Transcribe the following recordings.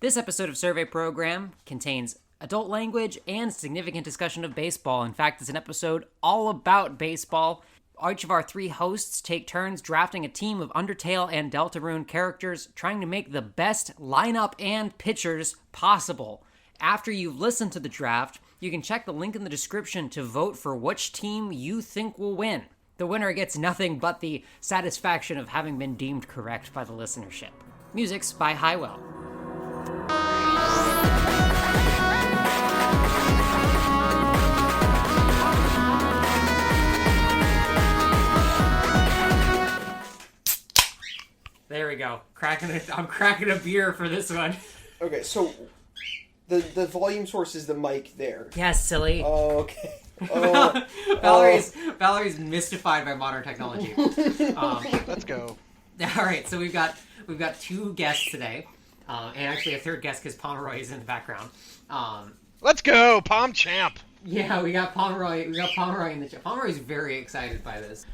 This episode of Survey Program contains adult language and significant discussion of baseball. In fact, it's an episode all about baseball. Each of our three hosts take turns drafting a team of Undertale and Deltarune characters, trying to make the best lineup and pitchers possible. After you've listened to the draft, you can check the link in the description to vote for which team you think will win. The winner gets nothing but the satisfaction of having been deemed correct by the listenership. Music's by Highwell. There we go. I'm cracking a beer for this one. Okay, so the volume source is the mic there. Yes, silly. Oh, okay. Valerie's mystified by modern technology. Let's go. All right, so we've got two guests today, and actually a third guest because Pomeroy is in the background. Let's go, Pom Champ. Yeah, we got Pomeroy. We got Pomeroy in the chat. Pomeroy's very excited by this.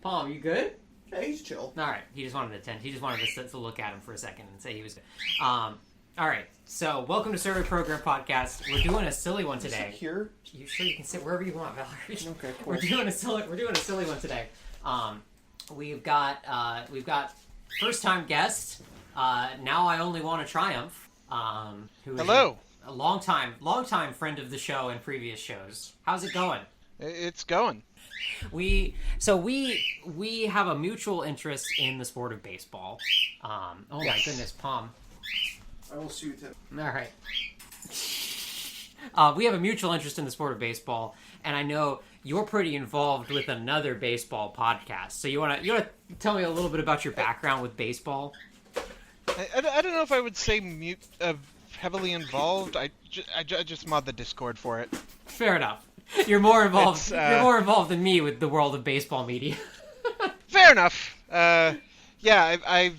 Pom, you good? Yeah, he's chill. All right, he just wanted us to look at him for a second and say he was good. All right, so welcome to Survey Program Podcast. We're doing a silly one today. Is he here? You sure you can sit wherever you want, Valerie? Okay, cool. We're doing a silly one today. We've got first time guest. NowIOnlyWantATriumph. Who is Hello. A long time friend of the show and previous shows. How's it going? It's going. We have a mutual interest in the sport of baseball. Oh my goodness, Pom. I will soothe him. All right. We have a mutual interest in the sport of baseball, and I know you're pretty involved with another baseball podcast. So you wanna tell me a little bit about your background with baseball? I don't know if I would say heavily involved. I just mod the Discord for it. Fair enough. You're more involved. You're more involved than me with the world of baseball media. Fair enough. Yeah, I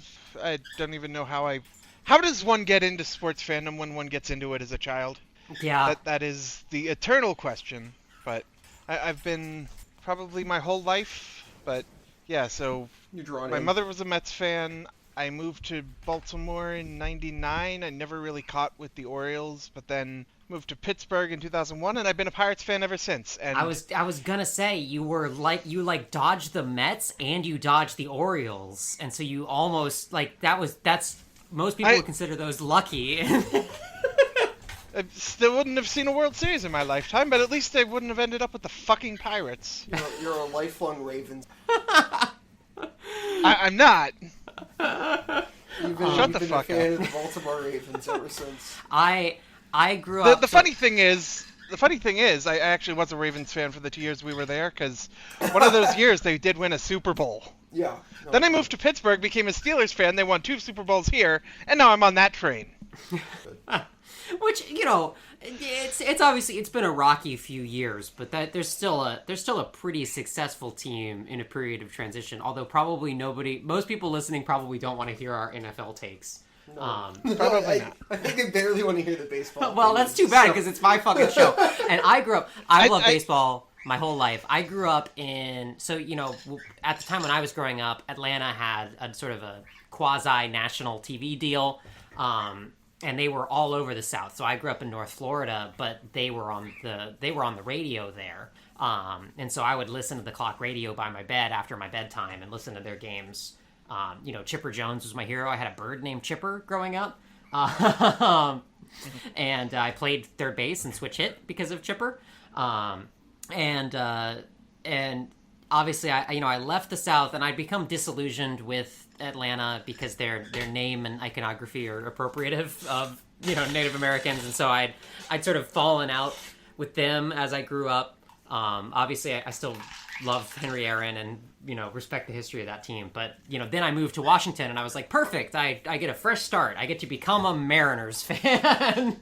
don't even know how does one get into sports fandom when one gets into it as a child? Yeah. That is the eternal question. But I've been probably my whole life. But yeah, so my mother was a Mets fan. I moved to Baltimore in '99. I never really caught with the Orioles, but then moved to Pittsburgh in 2001, and I've been a Pirates fan ever since. And I was gonna say you dodged the Mets and you dodged the Orioles, and so you almost that's most people would consider those lucky. I still wouldn't have seen a World Series in my lifetime, but at least I wouldn't have ended up with the fucking Pirates. You're a lifelong Ravens. I'm not. Shut the fuck up. Of the Baltimore Ravens ever since. I grew up. The funny thing is, I actually was a Ravens fan for the 2 years we were there, because one of those years they did win a Super Bowl. Yeah. No, then I moved to Pittsburgh, became a Steelers fan. They won 2 Super Bowls here, and now I'm on that train. Which, it's obviously it's been a rocky few years, but there's still a pretty successful team in a period of transition. Although probably most people listening probably don't want to hear our NFL takes. No. Probably not. I think they barely want to hear the baseball. Well, that's too bad because it's my fucking show. And I love baseball my whole life. I grew up at the time when I was growing up, Atlanta had a sort of a quasi-national TV deal. And they were all over the South. So I grew up in North Florida, but they were on the radio there. And so I would listen to the clock radio by my bed after my bedtime and listen to their games. Chipper Jones was my hero. I had a bird named Chipper growing up. And I played third base and switch hit because of Chipper. And obviously I left the South and I'd become disillusioned with Atlanta because their name and iconography are appropriative of Native Americans, and so I'd sort of fallen out with them as I grew up. Obviously I still love Henry Aaron and respect the history of that team, but then I moved to Washington and I was like, perfect, I get a fresh start. I get to become a Mariners fan.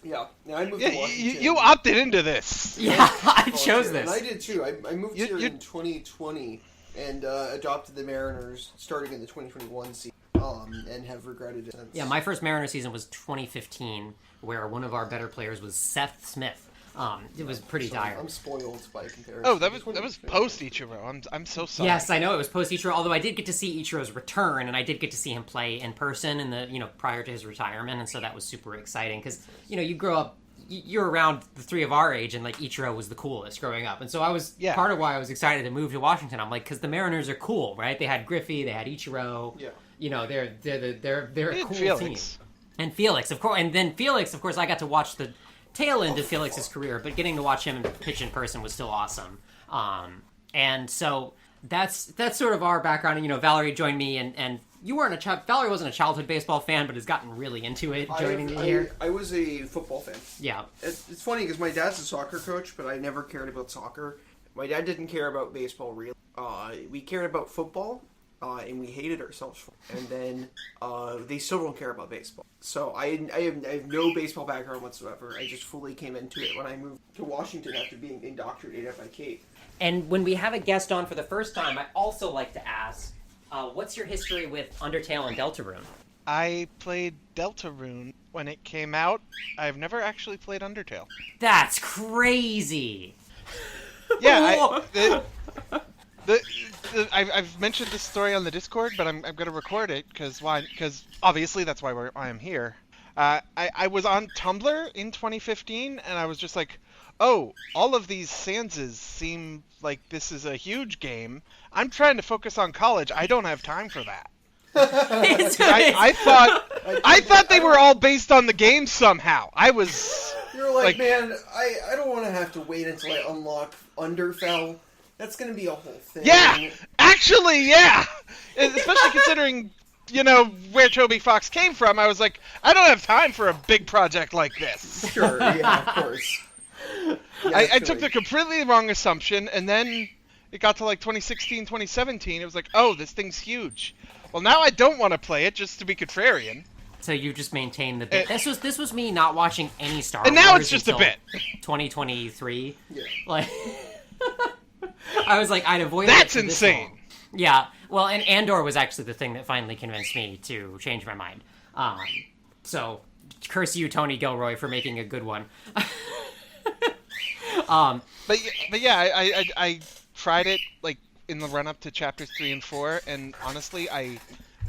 Yeah, I moved to Washington. You opted into this. Yeah, I chose this. And I did too. I moved here in 2020 and adopted the Mariners starting in the 2021 season, and have regretted it since. Yeah, my first Mariners season was 2015, where one of our better players was Seth Smith. It was pretty dire. I'm spoiled by comparison. Oh, that was post Ichiro. I'm so sorry. Yes, I know it was post Ichiro. Although I did get to see Ichiro's return, and I did get to see him play in person in the prior to his retirement, and so that was super exciting because you grow up. You're around the three of our age, and like Ichiro was the coolest growing up, and so I was part of why I was excited to move to Washington. I'm like, because the Mariners are cool, right? They had Griffey, they had Ichiro. Yeah, they're a cool Felix. team. And Felix, of course, of course, I got to watch the tail end of Felix's career, but getting to watch him pitch in person was still awesome. And so that's sort of our background. And Valerie joined me, and you weren't Valerie wasn't a childhood baseball fan, but has gotten really into it joining the year. I was a football fan. Yeah, it's funny because my dad's a soccer coach, but I never cared about soccer. My dad didn't care about baseball really. We cared about football. And we hated ourselves for it. And then they still don't care about baseball. So I have no baseball background whatsoever. I just fully came into it when I moved to Washington after being indoctrinated by Kate. And when we have a guest on for the first time, I also like to ask, what's your history with Undertale and Deltarune? I played Deltarune when it came out. I've never actually played Undertale. That's crazy! Yeah, I've mentioned this story on the Discord, but I'm going to record it because obviously that's why I am here. I was on Tumblr in 2015, and I was just like, oh, all of these Sanses seem like this is a huge game. I'm trying to focus on college. I don't have time for that. I thought they were all based on the game somehow. You're like, man, I don't want to have to wait until I unlock Underfell. That's going to be a whole thing. Yeah! Actually, yeah! Especially considering, where Toby Fox came from, I was like, I don't have time for a big project like this. Sure, yeah, of course. Yeah, I took the completely wrong assumption, and then it got to like 2016, 2017, it was like, oh, this thing's huge. Well, now I don't want to play it just to be contrarian. So you just maintain the bit. This was me not watching any Star Wars. And now it's just a bit. 2023. Yeah. Like... I was like, I'd avoid That's it insane. Yeah, well, and Andor was actually the thing that finally convinced me to change my mind. So, curse you, Tony Gilroy, for making a good one. But yeah, I tried it like in the run up to chapters 3 and 4, and honestly, I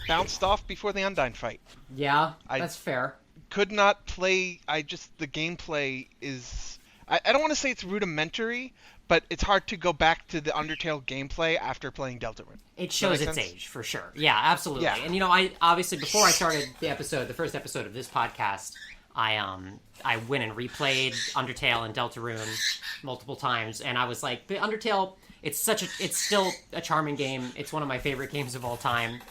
bounced off before the Undyne fight. Yeah, that's fair. Could not play. The gameplay is. I don't want to say it's rudimentary, but it's hard to go back to the Undertale gameplay after playing Deltarune. It shows its age, for sure. Yeah, absolutely. Yeah. And I obviously, before I started the first episode of this podcast, I went and replayed Undertale and Deltarune multiple times, and I was like, the Undertale, it's still a charming game. It's one of my favorite games of all time.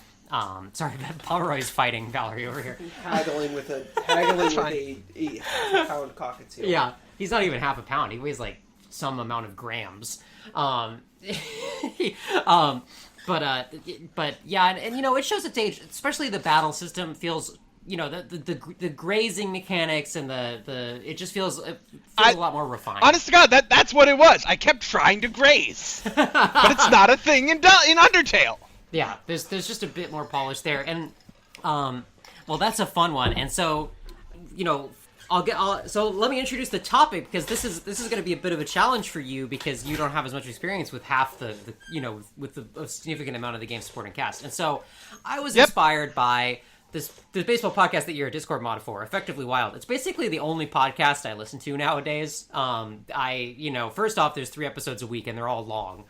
Sorry, Pomeroy's fighting Valerie over here. Haggling with a half-pound cockatiel. Yeah, he's not even half a pound. He weighs like some amount of grams. But yeah, and it shows its age. Especially the battle system feels, the grazing mechanics and it just feels a lot more refined. Honest to God, that's what it was. I kept trying to graze, but it's not a thing in Undertale. Yeah, there's just a bit more polish there, and well, that's a fun one. And so, so let me introduce the topic, because this is going to be a bit of a challenge for you because you don't have as much experience with half with a significant amount of the game supporting cast. And so I was inspired by the baseball podcast that you're a Discord mod for, Effectively Wild. It's basically the only podcast I listen to nowadays. First off, there's 3 episodes a week and they're all long.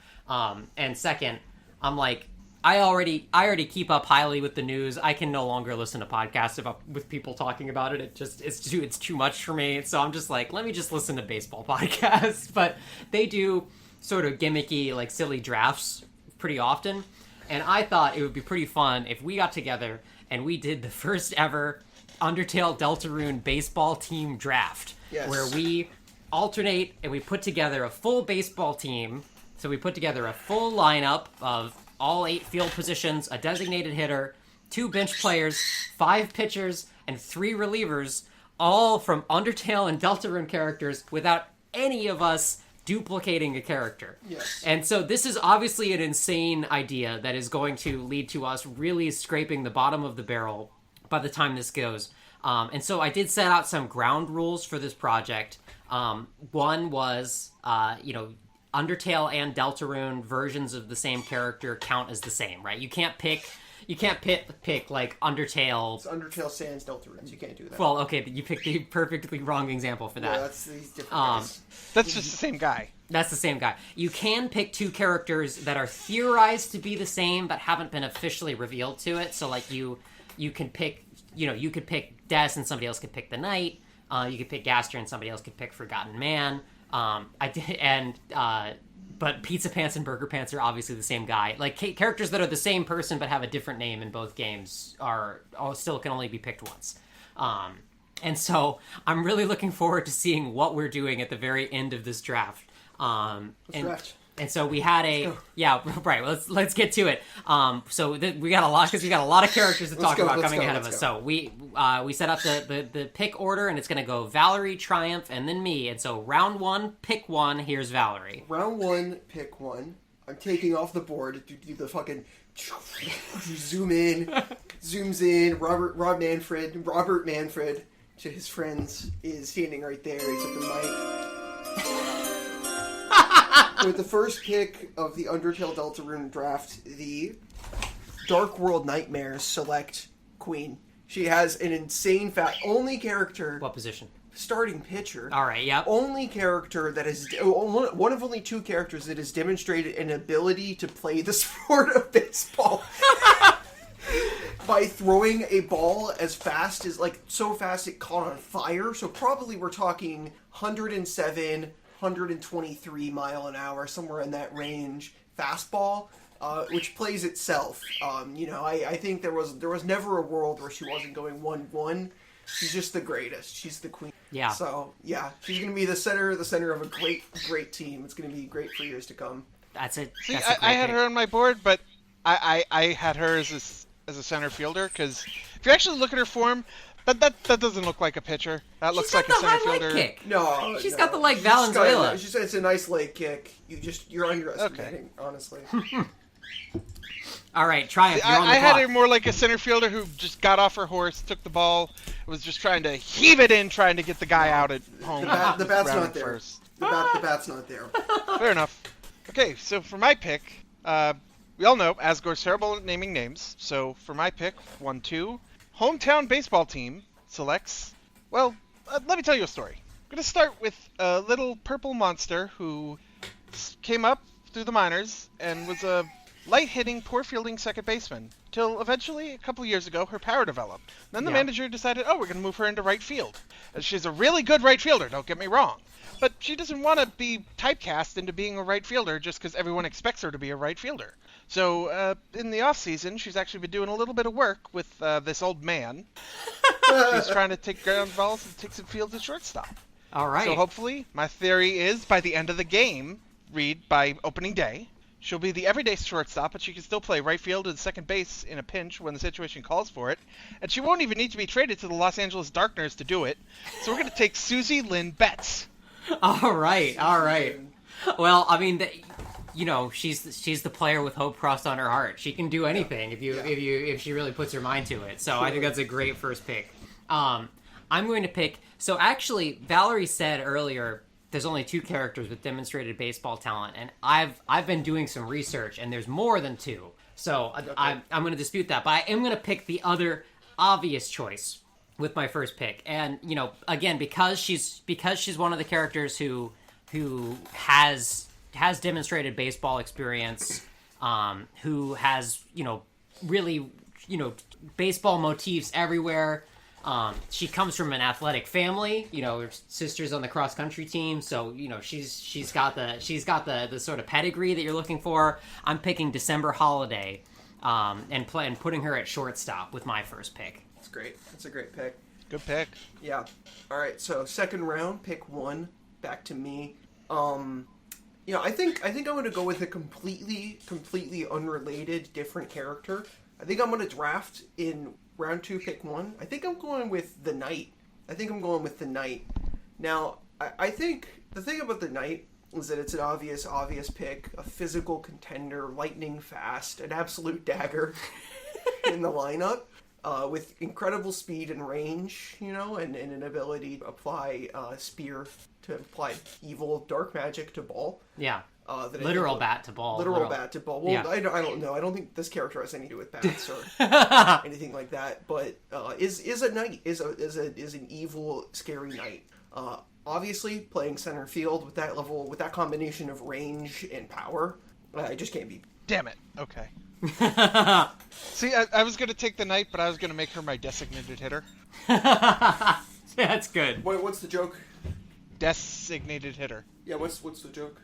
And second, I'm like, I already keep up highly with the news. I can no longer listen to podcasts with people talking about it. It's too much for me. So I'm just like, let me just listen to baseball podcasts. But they do sort of gimmicky, like silly drafts pretty often. And I thought it would be pretty fun if we got together and we did the first ever Undertale Deltarune baseball team draft. Yes. Where we alternate and we put together a full baseball team. So we put together a full lineup of all 8 field positions, a designated hitter, 2 bench players, 5 pitchers, and 3 relievers, all from Undertale and Deltarune characters without any of us duplicating a character. Yes. And so this is obviously an insane idea that is going to lead to us really scraping the bottom of the barrel by the time this goes. And so I did set out some ground rules for this project. One was, Undertale and Deltarune versions of the same character count as the same, right? You can't pick like Undertale. It's Undertale sans Deltarune. You can't do that. Well, okay, but you picked the perfectly wrong example for that. Yeah, that's these different guys. That's just the same guy. That's the same guy. You can pick two characters that are theorized to be the same but haven't been officially revealed to it. So like you can pick, you could pick Des and somebody else could pick the Knight. You could pick Gaster and somebody else could pick Forgotten Man. But Pizza Pants and Burger Pants are obviously the same guy. Like characters that are the same person but have a different name in both games still can only be picked once. And so I'm really looking forward to seeing what we're doing at the very end of this draft. And so we had right. Let's get to it. We got a lot because we got a lot of characters to talk about coming ahead of us. So we set up the pick order, and it's going to go Valerie, Triumph, and then me. And so round one, pick one. Here's Valerie. Round one, pick one. I'm taking off the board to do the fucking zooms in. Robert Manfred to his friends is standing right there. He's at the mic. With the first pick of the Undertale Deltarune draft, the Dark World Nightmares select Queen. She has an insane only character. What position? Starting pitcher. All right, yep. Only character that is one of only two characters that has demonstrated an ability to play the sport of baseball by throwing a ball as fast as so fast it caught on fire. So probably we're talking 107. 123 mile an hour, somewhere in that range, fastball, which plays itself. I think there was never a world where she wasn't going 1-1. She's just the greatest. She's the queen. Yeah. So yeah, she's gonna be the center of a great team. It's gonna be great for years to come. That's it. See, I had her on my board, but I had her as a center fielder because if you actually look at her form. That doesn't look like a pitcher. That looks like a center fielder. Kick. No, she's got the Valenzuela. It's a nice leg kick. You're underestimating, honestly. All right, Triumph. I had her more like a center fielder who just got off her horse, took the ball, was just trying to heave it in, trying to get the guy out at home. The bat's not there. First. The bat's not there. Fair enough. Okay, so for my pick, we all know Asgore's terrible at naming names. So for my pick, 1-2. Hometown baseball team selects, let me tell you a story. I'm going to start with a little purple monster who came up through the minors and was a light-hitting, poor-fielding second baseman, till eventually, a couple years ago, her power developed. Then the manager decided, we're going to move her into right field. And she's a really good right fielder, don't get me wrong. But she doesn't want to be typecast into being a right fielder just because everyone expects her to be a right fielder. So, in the off-season, she's actually been doing a little bit of work with this old man. She's trying to take ground balls and take some fields at shortstop. All right. So hopefully, my theory is, by the end of the game, by opening day, she'll be the everyday shortstop, but she can still play right field and second base in a pinch when the situation calls for it. And she won't even need to be traded to the Los Angeles Darkners to do it. So we're going to take Susie Lynn Betts. All right. Well, I mean, she's the player with hope crossed on her heart. She can do anything if she really puts her mind to it. So I think that's a great first pick. I'm going to pick. So actually, Valerie said earlier there's only two characters with demonstrated baseball talent, and I've been doing some research, and there's more than two. So okay. I'm going to dispute that, but I am going to pick the other obvious choice with my first pick. And again, because she's one of the characters who has demonstrated baseball experience, who has really baseball motifs everywhere. She comes from an athletic family. Her sister's on the cross country team, so she's got the sort of pedigree that you're looking for. I'm picking December Holiday, and putting her at shortstop with my first pick. That's great. That's a great pick. Good pick. Yeah. All right. So second round, pick one. Back to me. I think I'm going to go with a completely unrelated, different character. I think I'm going to draft in round two, pick one. I think I'm going with the Knight. Now, I think the thing about the Knight is that it's an obvious pick, a physical contender, lightning fast, an absolute dagger in the lineup. with incredible speed and range, and an ability to apply spear to apply evil dark magic to ball. Yeah. Literal bat to ball. Literal bat to ball. Well, yeah. I don't know. I don't think this character has anything to do with bats or anything like that. But is a knight, is an evil, scary knight. Obviously, playing center field with that level, with that combination of range and power, I just can't be. Damn it. Okay. See, I was going to take the knight, but I was going to make her my designated hitter. That's good. What's the joke? Designated hitter. Yeah, what's the joke?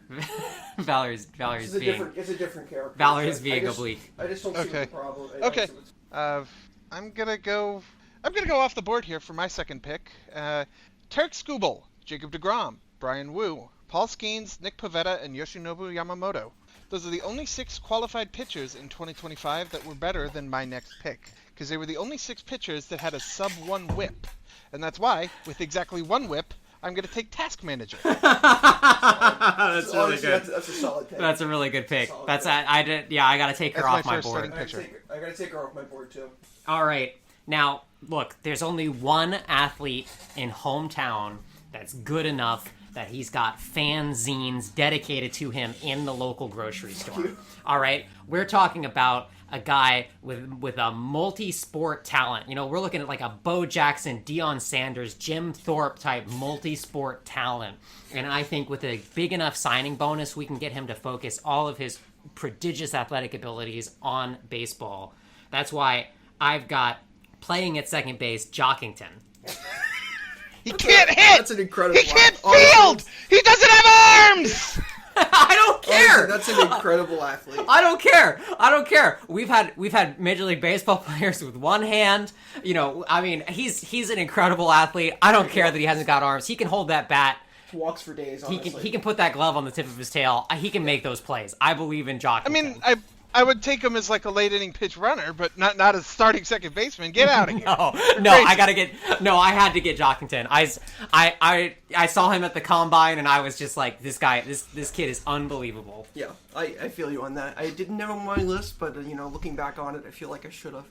Valerie's being... It's a different character. Valorie's being oblique. I just don't see the problem. Okay. I'm gonna go off the board here for my second pick. Tarek Skubal, Jacob deGrom, Brian Wu, Paul Skeens, Nick Pavetta, and Yoshinobu Yamamoto. Those are the only 6 qualified pitchers in 2025 that were better than my next pick, because they were the only 6 pitchers that had a sub-1 whip. And that's why, with exactly 1 whip, I'm going to take Task Manager. That's really good. That's a solid pick. That's a really good pick. I got to take her off my board. I got to take her off my board too. All right. Now, look, there's only one athlete in hometown that's good enough that he's got fanzines dedicated to him in the local grocery store. All right? We're talking about a guy with a multi-sport talent. We're looking at like a Bo Jackson, Deion Sanders, Jim Thorpe type multi-sport talent. And I think with a big enough signing bonus, we can get him to focus all of his prodigious athletic abilities on baseball. That's why I've got playing at second base, Jockington. He can't hit! That's an incredible... He can't field! He doesn't have arms! I don't care. That's an incredible athlete. I don't care. We've had Major League Baseball players with one hand. He's an incredible athlete. I don't care that he hasn't got arms. He can hold that bat. He walks for days, honestly. He can put that glove on the tip of his tail. He can make those plays. I believe in Jockington. I would take him as like a late inning pitch runner, but not as starting second baseman. Get out of here. I had to get Jockington. I saw him at the combine and I was just like, this kid is unbelievable. Yeah, I feel you on that. I didn't have him on my list, but looking back on it, I feel like I should have.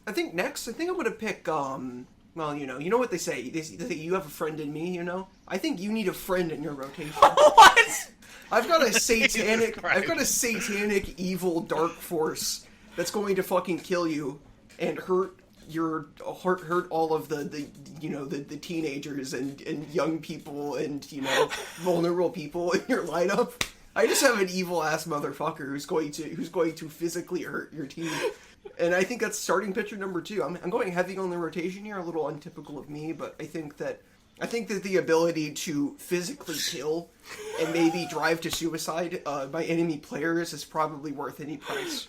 I think next, I'm gonna pick. Well, you know what they say. They say you have a friend in me. I think you need a friend in your rotation. What? I've got a satanic evil dark force that's going to fucking kill you and hurt all of the teenagers and young people and vulnerable people in your lineup. I just have an evil ass motherfucker who's going to physically hurt your team. And I think that's starting pitcher number 2. I'm going heavy on the rotation here, a little untypical of me, but I think that the ability to physically kill and maybe drive to suicide by enemy players is probably worth any price.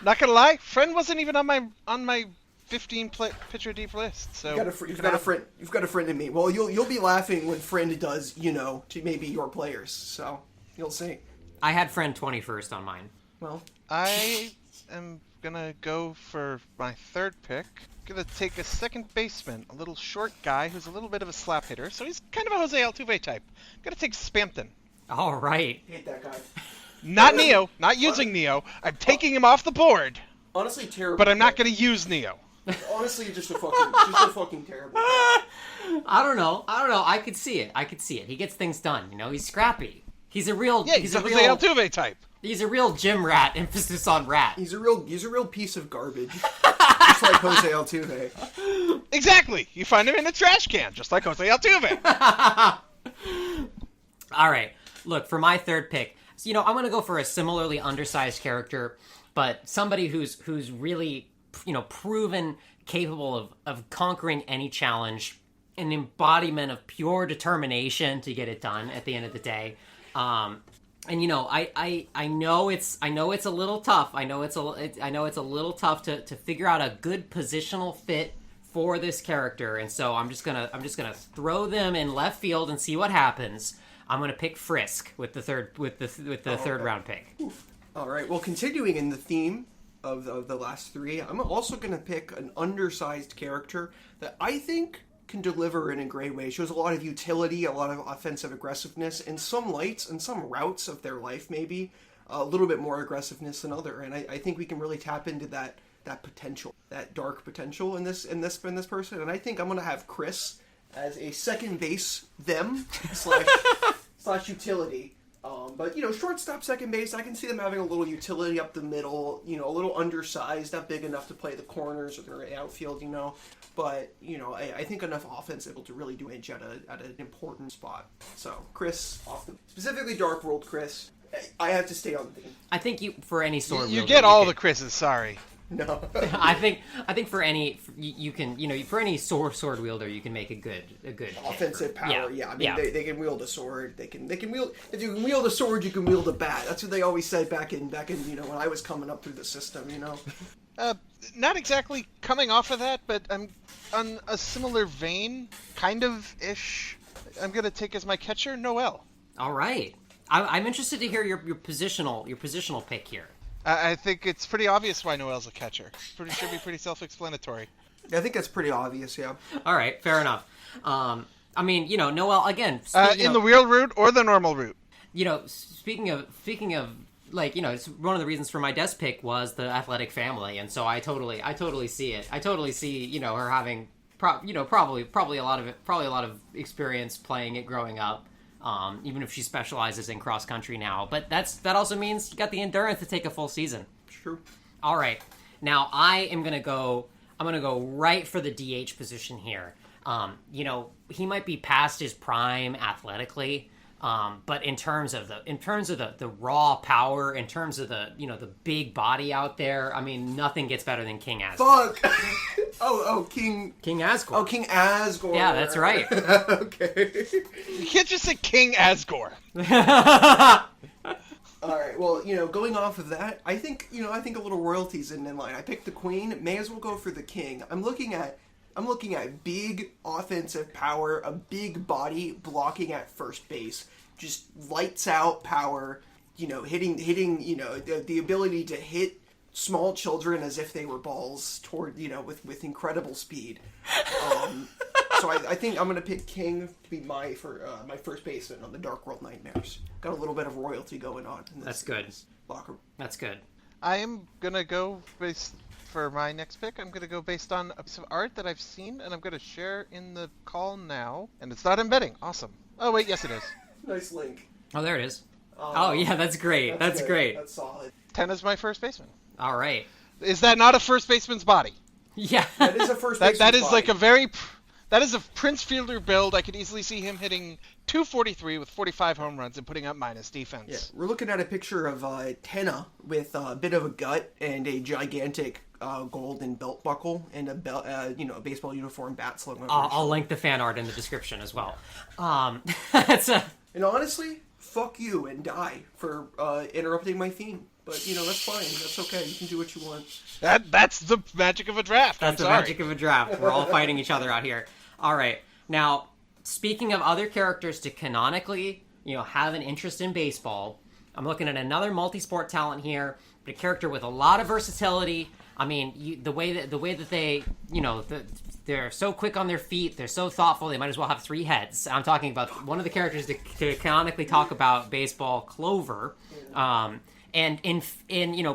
Not gonna lie, Friend wasn't even on my 15 pitcher deep list. So you've got a friend in me. Well, you'll be laughing when Friend does to maybe your players. So you'll see. I had Friend 21st on mine. Well, I am gonna go for my third pick. Gonna take a second baseman, a little short guy who's a little bit of a slap hitter, so he's kind of a Jose Altuve type. Gonna take Spampton. All right. Hate that guy. Not Neo, not using Neo. I'm taking him off the board. Honestly, terrible. But I'm not gonna use Neo. Honestly, just a fucking terrible guy. I don't know. I could see it. He gets things done. He's scrappy. He's a real. Yeah, he's a Jose Altuve type. He's a real gym rat. Emphasis on rat. He's a real piece of garbage. Just like Jose Altuve. Exactly. You find him in a trash can, just like Jose Altuve. All right. Look, for my third pick, I'm going to go for a similarly undersized character, but somebody who's really, proven capable of conquering any challenge, an embodiment of pure determination to get it done at the end of the day. And I know it's a little tough. I know it's a little tough to figure out a good positional fit for this character. And so I'm just gonna throw them in left field and see what happens. I'm gonna pick Frisk with the third round pick. All right. Well, continuing in the theme of the last 3, I'm also gonna pick an undersized character that I think can deliver in a great way. Shows a lot of utility, a lot of offensive aggressiveness, and some lights and some routes of their life maybe. a little bit more aggressiveness than other, and I think we can really tap into that potential, that dark potential in this person. And I think I'm gonna have Chris as a second base slash utility. But shortstop, second base, I can see them having a little utility up the middle. A little undersized, not big enough to play the corners or the outfield. But I think enough offense able to really do edge at an important spot. So Chris, specifically Dark World Chris, I have to stay on the team. I think for any sword you wielder, get all the Chris's. Sorry. No. I think for any you can for any sword wielder you can make a good offensive power. Yeah. I mean they can wield a sword. They can wield, if you can wield a sword, you can wield a bat. That's what they always said back in when I was coming up through the system. Not exactly coming off of that, but I'm on a similar vein, kind of ish. I'm gonna take as my catcher Noel. All right. I'm interested to hear your positional pick here. I think it's pretty obvious why Noel's a catcher. Should be pretty self-explanatory. I think that's pretty obvious, yeah. All right, fair enough. Noel again. In the wheel route or the normal route. Speaking of, it's one of the reasons for my desk pick was the athletic family, and so I totally see it. I totally see her having probably a lot of experience playing it growing up. Even if she specializes in cross country now, but that also means you got the endurance to take a full season. True. All right, now I'm gonna go right for the DH position here. He might be past his prime athletically, but in terms of the raw power, in terms of the big body out there, I mean, nothing gets better than King Asgore. Fuck. King Asgore. Oh, King Asgore. Yeah, that's right. Okay. You can't just say King Asgore. All right. Well, going off of that, I think a little royalty's in line. I picked the queen. May as well go for the king. I'm looking at big offensive power, a big body blocking at first base, just lights out power. Hitting. The ability to hit small children as if they were balls toward with incredible speed. So I think I'm gonna pick King to be my first baseman on the Dark World Nightmares. Got a little bit of royalty going on. That's good. Locker. That's good. I am gonna go for my next pick. I'm gonna go based on a piece of art that I've seen, and I'm gonna share in the call now. And it's not embedding. Awesome. Oh wait, yes it is. Nice link. Oh, there it is. Oh yeah, that's great. That's great. That's solid. 10 is my first baseman. All right. Is that not a first baseman's body? Yeah. That is a first baseman's That is body. like that is a Prince Fielder build. I could easily see him hitting 243 with 45 home runs and putting up minus defense. Yeah, we're looking at a picture of Tenna with a bit of a gut and a gigantic golden belt buckle and a baseball uniform bat slung over. I'll link the fan art in the description as well. And honestly, fuck you and die for interrupting my theme. But that's fine. That's okay. You can do what you want. That's the magic of a draft. That's the magic of a draft. We're all fighting each other out here. All right. Now, speaking of other characters to canonically, have an interest in baseball, I'm looking at another multi-sport talent here, but a character with a lot of versatility. I mean, the way that they, they're so quick on their feet, they're so thoughtful, they might as well have three heads. I'm talking about one of the characters to canonically talk about baseball, Clover. And in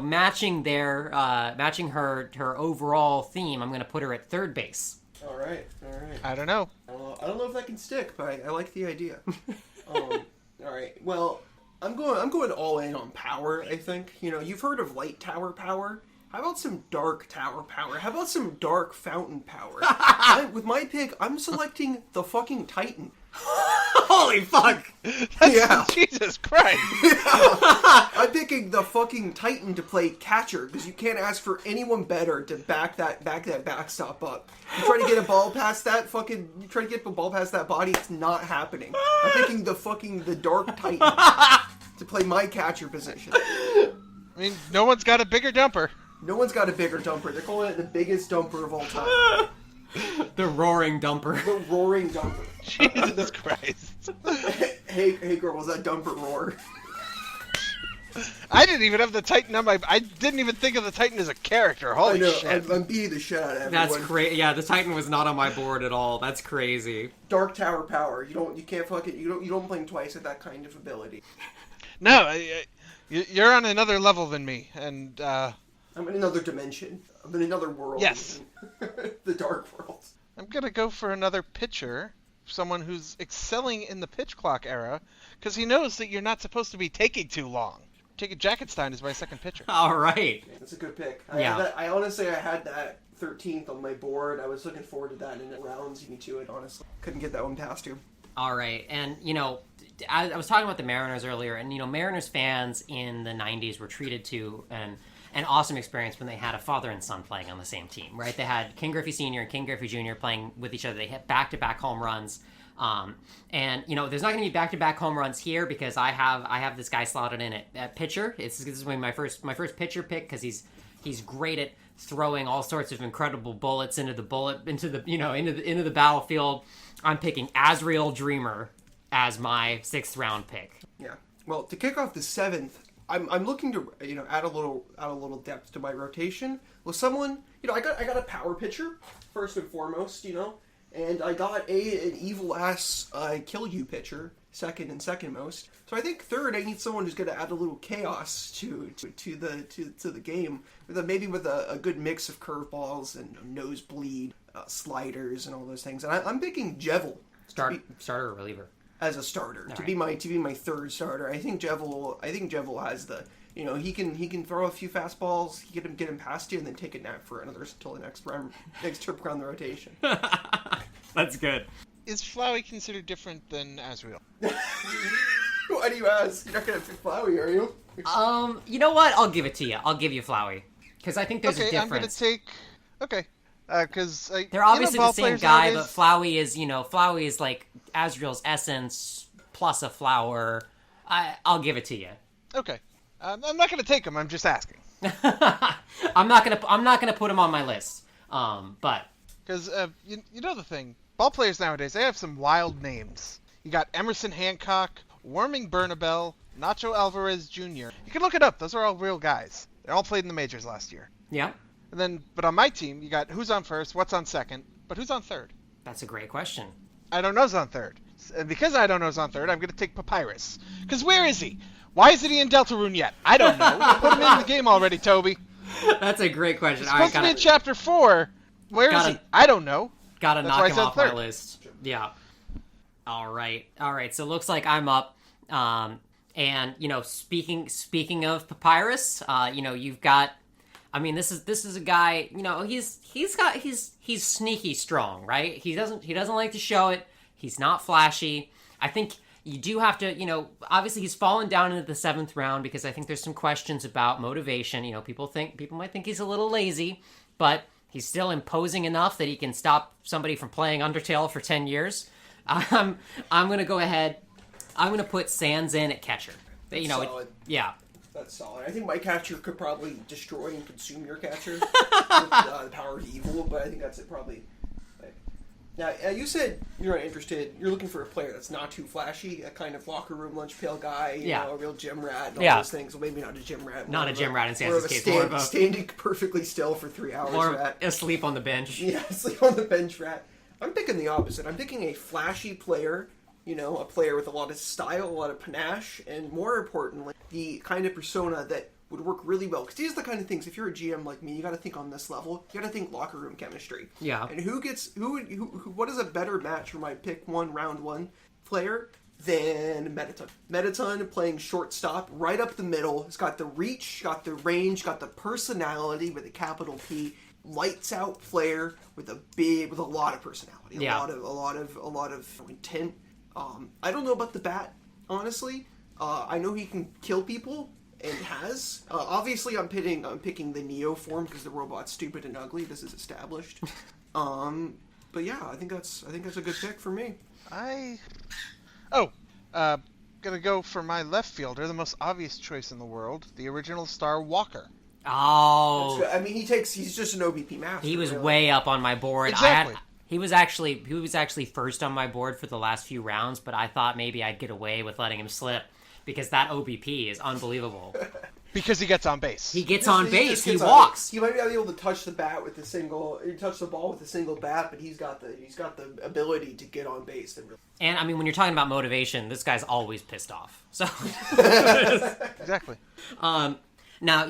matching her overall theme, I'm going to put her at third base. All right. I don't know. I don't know if that can stick, but I like the idea. All right. Well, I'm going all in on power. I think you've heard of light tower power. How about some dark tower power? How about some dark fountain power? With my pick, I'm selecting the fucking Titan. Holy fuck! Yeah. Jesus Christ! Yeah. I'm picking the fucking Titan to play catcher because you can't ask for anyone better to back that backstop up. You try to get a ball past that body, it's not happening. I'm picking the Dark Titan to play my catcher position. I mean, no one's got a bigger dumper. No one's got a bigger dumper. They're calling it the biggest dumper of all time. The roaring dumper. The roaring dumper. Jesus Christ. Hey girl, was that dumper roar? I didn't even have the Titan on my... I didn't even think of the Titan as a character. Holy shit. I'm beating the shit out of everyone. That's crazy. Yeah, the Titan was not on my board at all. That's crazy. Dark Tower power. You don't blink twice at that kind of ability. No, You're on another level than me, and I'm in another dimension. I'm in another world. Yes. The dark world. I'm gonna go for another pitcher, someone who's excelling in the pitch clock era, because he knows that you're not supposed to be taking too long. Jacketstein is my second pitcher. All right. That's a good pick. Yeah. I honestly, I had that 13th on my board. I was looking forward to that in the rounds. Me too. It honestly couldn't get that one past you. All right, and I was talking about the Mariners earlier, and Mariners fans in the '90s were treated to an awesome experience when they had a father and son playing on the same team, right? They had King Griffey Sr. and King Griffey Jr. playing with each other. They hit back-to-back home runs. And there's not going to be back-to-back home runs here because I have this guy slotted in at pitcher. This is my first pitcher pick because he's great at throwing all sorts of incredible bullets into the battlefield. I'm picking Azrael Dreamer as my 6th round pick. Yeah. Well, to kick off the 7th, I'm looking to add a little depth to my rotation with someone. I got a power pitcher first and foremost. And I got an evil ass kill you pitcher second and second most. So I think third, I need someone who's going to add a little chaos to the game, maybe with a good mix of curveballs and nosebleed sliders and all those things. And I'm picking Jevel. Starter or reliever? As a starter, all to right. be my third starter. I think Jevel has the he can throw a few fastballs, get him past you, and then take a nap for until the next trip around the rotation. That's good. Is Flowey considered different than Azrael? Why do you ask? You're not gonna pick Flowey, are you? You know what? I'll give it to you. I'll give you Flowey because I think there's a difference. I'm gonna take. Okay. Because they're obviously the same guy, nowadays... but Flowey is like Azrael's essence plus a flower. I'll give it to you. Okay, I'm not gonna take him. I'm just asking. I'm not gonna put him on my list. But because you know the thing, ball players nowadays they have some wild names. You got Emerson Hancock, Warming Bernabel, Nacho Alvarez Jr. You can look it up. Those are all real guys. They all played in the majors last year. Yeah. And then, but on my team, you got who's on first, what's on second, but who's on third? That's a great question. I don't know who's on third. And because I don't know who's on third, I'm going to take Papyrus. Because where is he? Why isn't he in Deltarune yet? I don't know. We put him in the game already, Toby. That's a great question. He's supposed to be in Chapter 4. Where is he? I don't know. Gotta knock him off my list. Yeah. All right. So it looks like I'm up. And, speaking of Papyrus, you've got... I mean, this is a guy. He's sneaky strong, right? He doesn't like to show it. He's not flashy. I think you do have to, obviously he's fallen down into the 7th round because I think there's some questions about motivation. People might think he's a little lazy, but he's still imposing enough that he can stop somebody from playing Undertale for 10 years. I'm gonna go ahead. I'm gonna put Sans in at catcher. Solid. Yeah. That's solid. I think my catcher could probably destroy and consume your catcher with the power of evil, but I think that's it probably. Now, you said you're not interested. You're looking for a player that's not too flashy, a kind of locker room lunch pail guy, you know, a real gym rat and all those things. Well, maybe not a gym rat. Not a gym rat in Sans' case. Standing perfectly still for 3 hours rat. Asleep on the bench. Yeah, asleep on the bench rat. I'm picking the opposite. I'm picking a flashy player, a player with a lot of style, a lot of panache, and more importantly, the kind of persona that would work really well. Because these are the kind of things, if you're a GM like me, you got to think on this level. You got to think locker room chemistry. Yeah. And what is a better match for my pick round one player than Mettaton? Mettaton playing shortstop, right up the middle. He's got the reach, got the range, got the personality with a capital P. Lights out player with a lot of personality. Yeah. A lot of intent. I don't know about the bat, honestly. I know he can kill people, and has. Obviously, I'm picking the Neo form because the robot's stupid and ugly. This is established. But yeah, I think that's a good pick for me. Gonna go for my left fielder, the most obvious choice in the world, the original star Walker. Oh, I mean, he's just an OBP master. He was way up on my board. Exactly. He was actually first on my board for the last few rounds, but I thought maybe I'd get away with letting him slip because that OBP is unbelievable. Because he gets on base. He gets on base. He walks. He might not be able to touch the bat with a single. Touch the ball with a single bat, but he's got the ability to get on base. And I mean, when you're talking about motivation, this guy's always pissed off. So exactly. Now,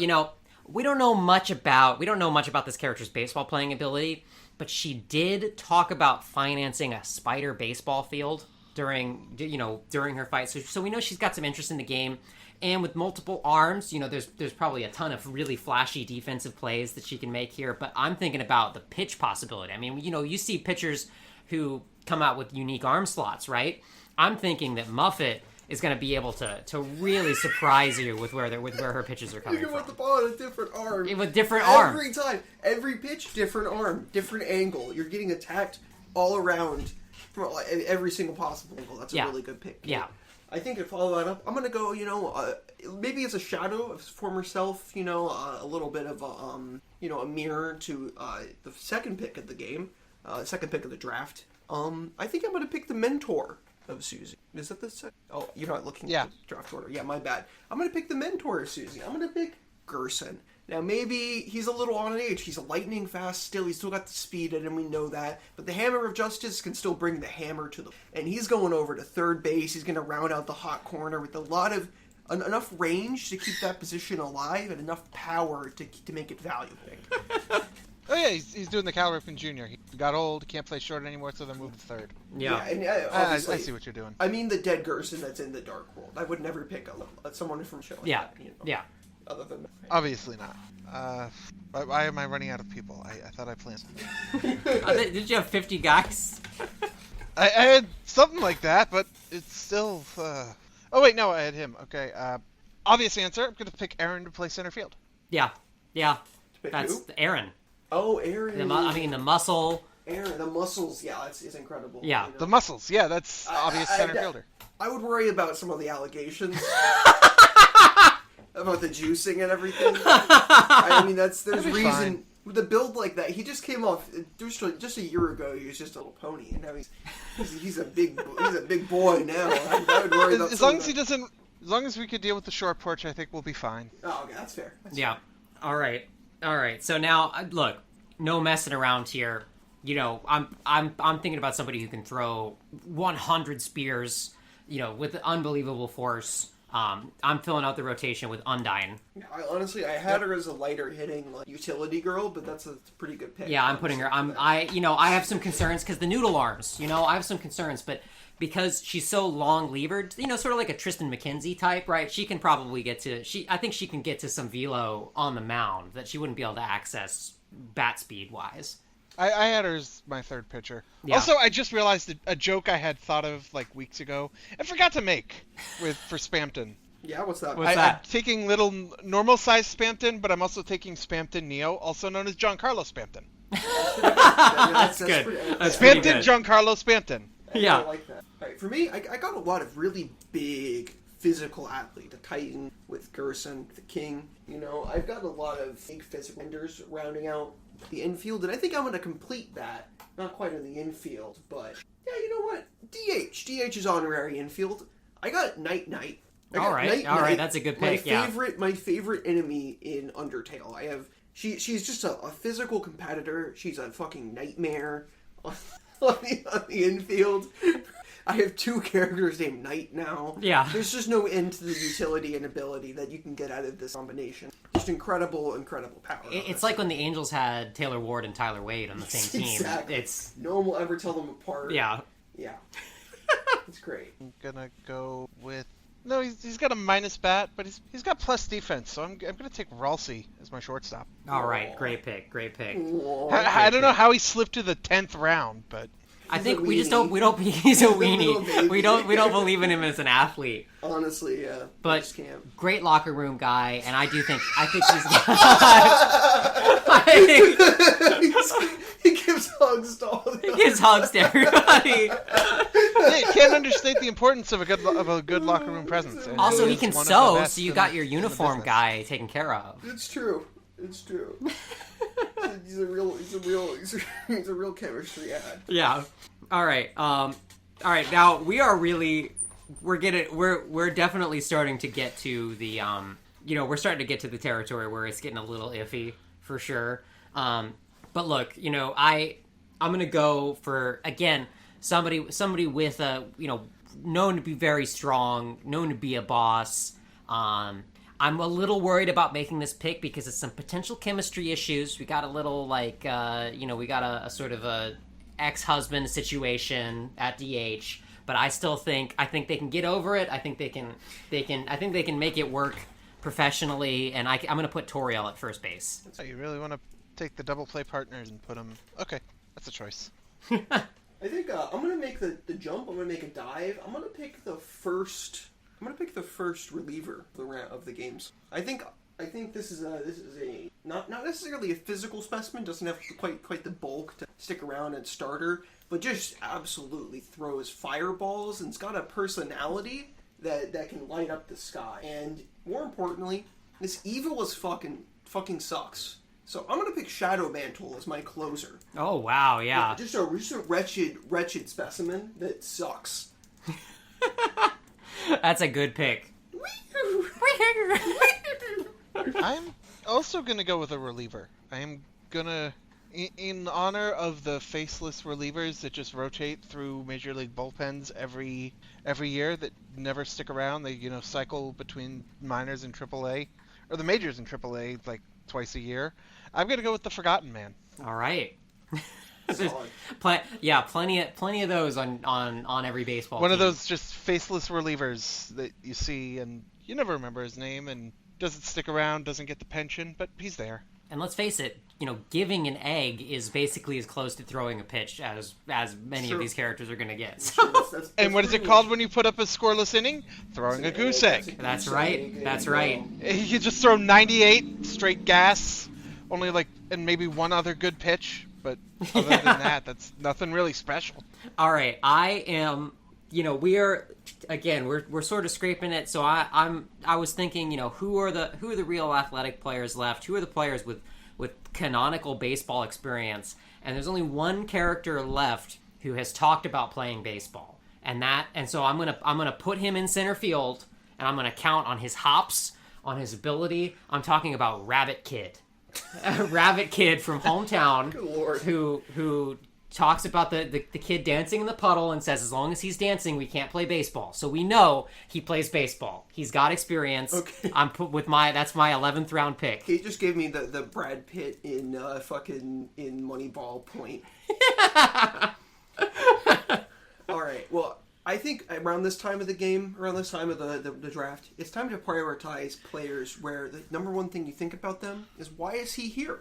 we don't know much about this character's baseball playing ability, but she did talk about financing a spider baseball field during her fight. So we know she's got some interest in the game. And with multiple arms, there's probably a ton of really flashy defensive plays that she can make here. But I'm thinking about the pitch possibility. I mean, you see pitchers who come out with unique arm slots, right? I'm thinking that Muffet is going to be able to really surprise you with where her pitches are coming from. You can put the ball on a different arm. With different arm. Every time. Every pitch, different arm, different angle. You're getting attacked all around from every single possible angle. That's a really good pick. Yeah. I think to follow that up, I'm going to go, maybe as a shadow of his former self, a little bit of a mirror to the second pick of the game, second pick of the draft. I think I'm going to pick the mentor of Susie. Is that the second? Oh, you're not looking at the draft order. Yeah, my bad. I'm going to pick the mentor of Susie. I'm going to pick Gerson. Now, maybe he's a little on age. He's a lightning fast still. He's still got the speed in him, we know that. But the Hammer of Justice can still bring the hammer to the... And he's going over to third base. He's going to round out the hot corner with a lot of... enough range to keep that position alive and enough power to make it valuable. Oh, yeah, he's doing the Cal Ripken Jr. He got old, can't play short anymore, so they moved to third. Yeah, and I see what you're doing. I mean the dead Gerson that's in the Dark World. I would never pick someone from show like that. Yeah. Other than that. Obviously not. Why am I running out of people? I thought I planned. Did you have 50 guys? I had something like that, but it's still... Oh, wait, no, I had him. Okay, obvious answer. I'm going to pick Aaron to play center field. Yeah. That's who? Aaron. Oh, Aaron. The muscle. Aaron, the muscles, is incredible. Yeah. The muscles, that's obvious center fielder. I would worry about some of the allegations. About the juicing and everything. I mean, there's reason fine. With a build like that. He just came off just a year ago. He was just a little pony, and now he's a big boy now. I would worry about as long as he doesn't. As long as we could deal with the short porch, I think we'll be fine. Oh, okay, that's fair. Fair. All right. So now, look, no messing around here. I'm thinking about somebody who can throw 100 spears. With unbelievable force. I'm filling out the rotation with Undyne. I had her as a lighter hitting utility girl, but that's a pretty good pick. Yeah, I'm putting her. I have some concerns because the noodle arms. I have some concerns, but because she's so long levered, sort of like a Tristan McKenzie type, right? She can probably get to. I think she can get to some velo on the mound that she wouldn't be able to access bat speed wise. I had her as my third pitcher. Yeah. Also, I just realized a joke I had thought of weeks ago and forgot to make for Spampton. Yeah, what's that? I'm taking little normal-sized Spampton, but I'm also taking Spampton Neo, also known as Giancarlo Spampton. That's good. Spampton Giancarlo Spampton. Yeah. I like that. All right, for me, I got a lot of really big physical athlete, a Titan with Gerson, the King. I've got a lot of big physical enders rounding out the infield, and I think I'm going to complete that. Not quite in the infield, but yeah, you know what? DH is honorary infield. I got Night. All right, that's a good pick. My favorite enemy in Undertale. She's just a physical competitor. She's a fucking nightmare on the infield. I have two characters named Knight now. Yeah. There's just no end to the utility and ability that you can get out of this combination. Just incredible power. It's like when the Angels had Taylor Ward and Tyler Wade on the same team. Exactly. No one will ever tell them apart. Yeah. It's great. I'm gonna go with... No, he's got a minus bat, but he's got plus defense, so I'm gonna take Ralsei as my shortstop. All right, great pick. I don't know how he slipped to the 10th round, but... I think he's a weenie. We don't believe in him as an athlete. Honestly, yeah. But great locker room guy, and I think he gives hugs to all the He gives hugs to everybody. Hey, can't understate the importance of a good locker room presence. And also, he can sew, so you got your uniform guy taken care of. It's true. He's a real chemistry ad. Yeah. All right. Now we are really we're definitely starting to get to the we're starting to get to the territory where it's getting a little iffy for sure. But look, I'm gonna go for, again, somebody with a, known to be very strong, known to be a boss. I'm a little worried about making this pick because it's some potential chemistry issues. We got a little we got a sort of a ex-husband situation at DH, but I think they can get over it. I think they can make it work professionally, and I'm going to put Toriel at first base. So you really want to take the double play partners and put them? Okay, that's a choice. I think I'm going to make the jump. I'm going to make a dive. I'm going to pick the first reliever of the games. I think this is a not necessarily a physical specimen. Doesn't have quite the bulk to stick around at starter, but just absolutely throws fireballs and's got a personality that can light up the sky. And more importantly, this evil as fucking sucks. So I'm gonna pick Shadow Mantle as my closer. Oh wow, yeah. Just a wretched specimen that sucks. That's a good pick. I'm also gonna go with a reliever. I'm gonna, in honor of the faceless relievers that just rotate through Major League bullpens every year that never stick around. They cycle between minors and AAA, or the majors and AAA like twice a year. I'm gonna go with the Forgotten Man. All right. Plenty of those on every baseball One team. of those just faceless relievers that you see and you never remember his name and doesn't stick around, doesn't get the pension, but he's there. And let's face it, giving an egg is basically as close to throwing a pitch as many of these characters are going to get. So. That's and what is it called when you put up a scoreless inning? Throwing a goose egg. That's right. That's right. You just throw 98 straight gas, only and maybe one other good pitch, but other than that, that's nothing really special. All right, I am. We're sort of scraping it. So I was thinking, who are the real athletic players left? Who are the players with canonical baseball experience? And there's only one character left who has talked about playing baseball, and so I'm gonna put him in center field, and I'm gonna count on his hops, on his ability. I'm talking about Rabbit Kid. Rabbit Kid from hometown. Good Lord. Who talks about the kid dancing in the puddle and says as long as he's dancing we can't play baseball. So we know he plays baseball. He's got experience. Okay. That's my 11th round pick. He just gave me the Brad Pitt in Moneyball point. All right. Well, I think around this time of the game, around this time of the draft, it's time to prioritize players where the number one thing you think about them is, why is he here?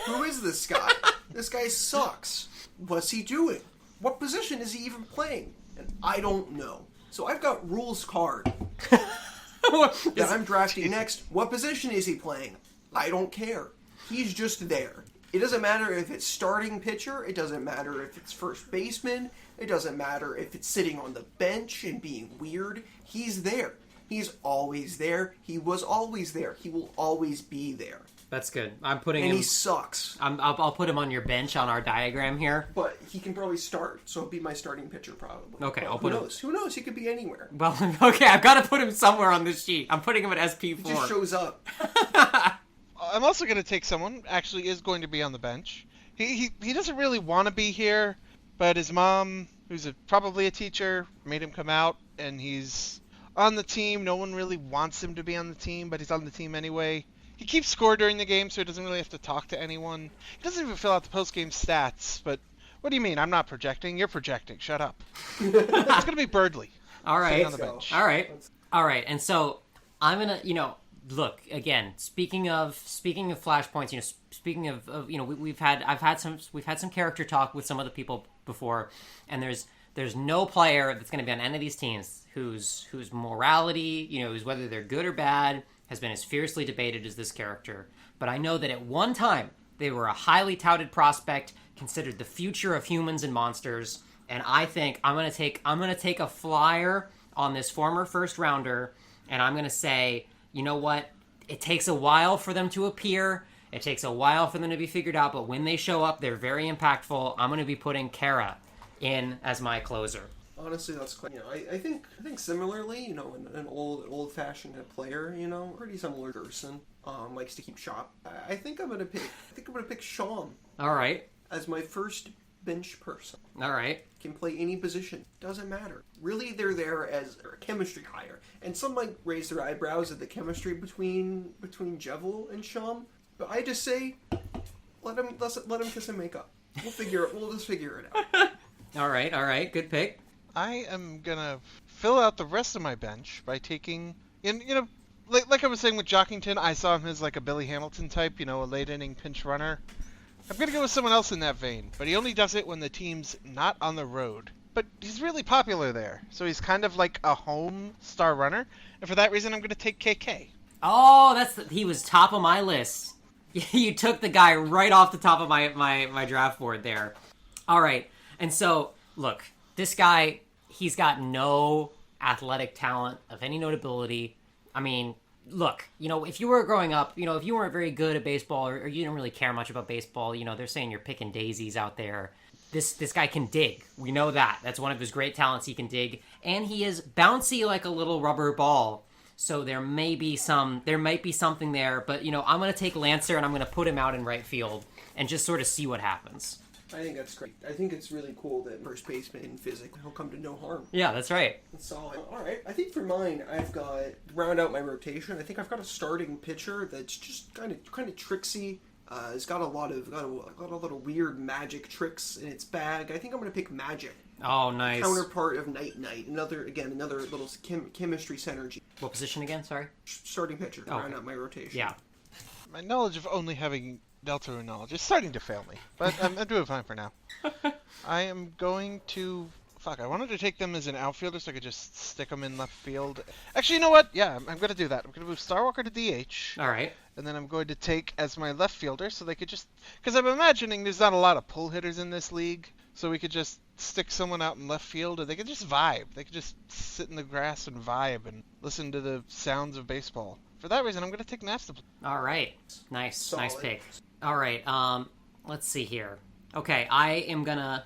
Who is this guy? This guy sucks. What's he doing? What position is he even playing? And I don't know. So I've got Rules card that I'm drafting next. What position is he playing? I don't care. He's just there. It doesn't matter if it's starting pitcher. It doesn't matter if it's first baseman. It doesn't matter if it's sitting on the bench and being weird. He's there. He's always there. He was always there. He will always be there. That's good. I'm putting him... And he sucks. I'll put him on your bench on our diagram here. But he can probably start, so he'll be my starting pitcher probably. Okay, well, I'll put him... Who knows? He could be anywhere. Well, okay, I've got to put him somewhere on this sheet. I'm putting him at SP4. He just shows up. I'm also going to take someone, actually is going to be on the bench. He doesn't really want to be here, but his mom, who's probably a teacher, made him come out, and he's on the team. No one really wants him to be on the team, but he's on the team anyway. He keeps score during the game, so he doesn't really have to talk to anyone. He doesn't even fill out the post-game stats, but what do you mean? I'm not projecting. You're projecting. Shut up. It's going to be Birdley. All right. On the bench. All right. And so I'm going to, look, again, speaking of flashpoints, speaking of we've had some character talk with some of the people before, and there's no player that's going to be on any of these teams whose morality, who's whether they're good or bad, has been as fiercely debated as this character. But I know that at one time they were a highly touted prospect, considered the future of humans and monsters, and I think I'm gonna take a flyer on this former first rounder, and I'm gonna say, you know what? It takes a while for them to appear. It takes a while for them to be figured out, but when they show up, they're very impactful. I'm gonna be putting Kara in as my closer. Honestly, that's quite. I think similarly. An old-fashioned player. Pretty similar person. Likes to keep shop. I think I'm gonna pick Sean. All right. As my first bench person. All right. Can play any position. Doesn't matter. Really, they're there as a chemistry hire. And some might raise their eyebrows at the chemistry between Jevil and Sean. But I just say, let him kiss and make up. We'll just figure it out. All right. Good pick. I am gonna fill out the rest of my bench by taking, like I was saying with Jockington, I saw him as like a Billy Hamilton type, a late inning pinch runner. I'm going to go with someone else in that vein, but he only does it when the team's not on the road. But he's really popular there, so he's kind of like a home star runner, and for that reason I'm going to take KK. Oh, he was top of my list. You took the guy right off the top of my draft board there. All right, and so, look, this guy, he's got no athletic talent of any notability. I mean... Look, if you were growing up, if you weren't very good at baseball or you didn't really care much about baseball, they're saying you're picking daisies out there. This guy can dig. We know that. That's one of his great talents. He can dig. And he is bouncy like a little rubber ball. So there might be something there. But, I'm going to take Lancer and I'm going to put him out in right field and just sort of see what happens. I think that's great. I think it's really cool that first baseman in physics, he'll come to no harm. Yeah, that's right. That's solid. All right. I think for mine, I've got, round out my rotation, I think I've got a starting pitcher that's just kind of tricksy. It's got a lot of weird magic tricks in its bag. I think I'm going to pick Magic. Oh, nice. Counterpart of Night. Another little chemistry synergy. What position again? Sorry? Starting pitcher. Oh, round out my rotation. Yeah. My knowledge of only having Deltarune knowledge is starting to fail me, but I'm doing fine for now. I am going to... I wanted to take them as an outfielder so I could just stick them in left field. Actually, you know what? Yeah, I'm going to do that. I'm going to move Starwalker to DH. All right. And then I'm going to take as my left fielder so they could just... Because I'm imagining there's not a lot of pull hitters in this league, so we could just stick someone out in left field and they could just vibe. They could just sit in the grass and vibe and listen to the sounds of baseball. For that reason, I'm going to take Nasta. All right. Nice. Solid. Nice pick. All right. Let's see here. Okay, I am going to,